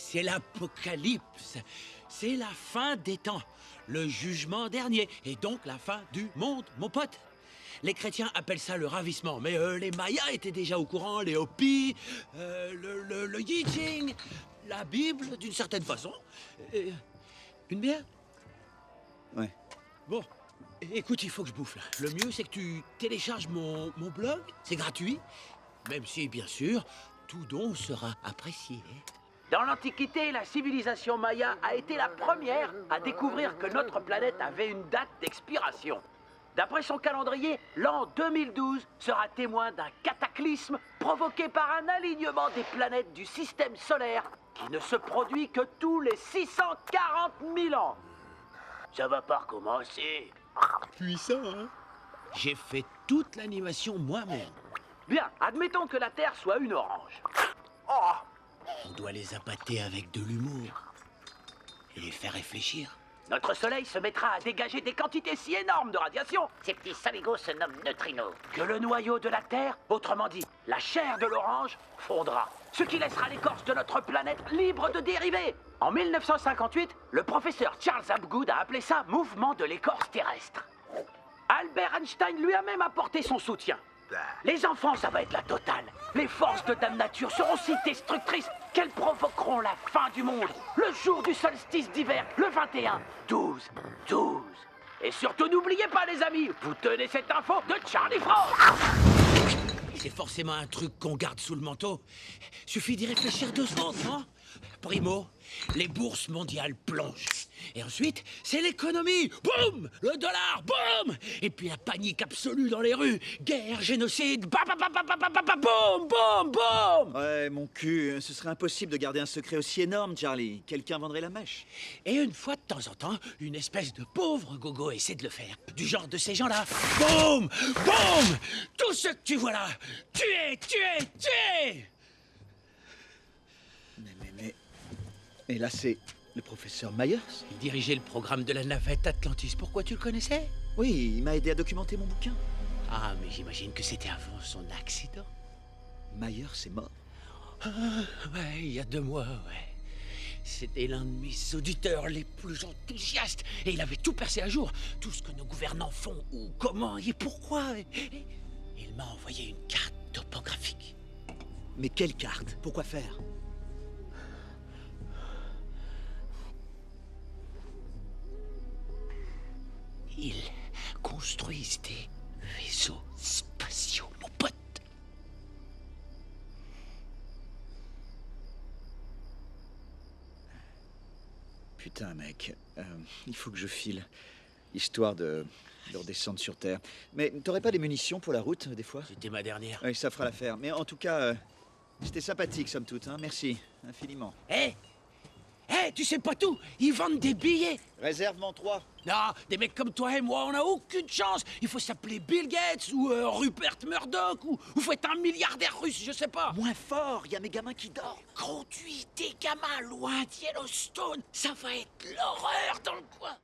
c'est l'apocalypse. C'est la fin des temps, le jugement dernier, et donc la fin du monde, mon pote. Les chrétiens appellent ça le ravissement, mais les Mayas étaient déjà au courant, les Hopis, le I Ching, la Bible, d'une certaine façon. Une bière? Ouais. Bon, écoute, il faut que je bouffe là. Le mieux, c'est que tu télécharges mon blog, c'est gratuit, même si, bien sûr, tout don sera apprécié. Dans l'Antiquité, la civilisation maya a été la première à découvrir que notre planète avait une date d'expiration. D'après son calendrier, l'an 2012 sera témoin d'un cataclysme provoqué par un alignement des planètes du système solaire qui ne se produit que tous les 640 000 ans. Ça va pas recommencer. Puissant, hein? J'ai fait toute l'animation moi-même. Bien, admettons que la Terre soit une orange. Oh! On doit les appâter avec de l'humour et les faire réfléchir. Notre Soleil se mettra à dégager des quantités si énormes de radiation. Ces petits saligots se nomment neutrinos. Que le noyau de la Terre, autrement dit, la chair de l'orange, fondra. Ce qui laissera l'écorce de notre planète libre de dériver. En 1958, le professeur Charles Hapgood a appelé ça mouvement de l'écorce terrestre. Albert Einstein lui a même apporté son soutien. Les enfants, ça va être la totale. Les forces de Dame Nature seront si destructrices qu'elles provoqueront la fin du monde. Le jour du solstice d'hiver, le 21, 12. Et surtout, n'oubliez pas, les amis, vous tenez cette info de Charlie Frost. C'est forcément un truc qu'on garde sous le manteau. Suffit d'y réfléchir 2 secondes, non? Primo, les bourses mondiales plongent. Et ensuite, c'est l'économie. Boum! Le dollar, boum! Et puis la panique absolue dans les rues. Guerre, génocide, boum, boum, boum! Ouais, mon cul, ce serait impossible de garder un secret aussi énorme, Charlie. Quelqu'un vendrait la mèche. Et une fois de temps en temps, une espèce de pauvre gogo essaie de le faire. Du genre de ces gens-là. Boum! Boum! Tout ce que tu vois là, tuez! Mais là, c'est le professeur Myers. Il dirigeait le programme de la navette Atlantis. Pourquoi tu le connaissais? Oui, il m'a aidé à documenter mon bouquin. Ah, mais j'imagine que c'était avant son accident. Myers est mort. Ah, ouais, il y a 2 mois, ouais. C'était l'un de mes auditeurs les plus enthousiastes. Et il avait tout percé à jour. Tout ce que nos gouvernants font, ou comment, et pourquoi. Et il m'a envoyé une carte topographique. Mais quelle carte? Pourquoi faire? Ils construisent des vaisseaux spatiaux, mon pote. Putain, mec, il faut que je file, histoire de redescendre sur Terre. Mais t'aurais pas des munitions pour la route, des fois? C'était ma dernière. Oui, ça fera l'affaire. Mais en tout cas, c'était sympathique, somme toute, hein. Merci, infiniment. Hé, tu sais pas tout. Ils vendent des billets. Réserve-m'en 3. Non, des mecs comme toi et moi, on n'a aucune chance. Il faut s'appeler Bill Gates ou Rupert Murdoch ou faut être un milliardaire russe, je sais pas. Moins fort, il y a mes gamins qui dorment. Conduis tes gamins loin d'Yellowstone. Ça va être l'horreur dans le coin.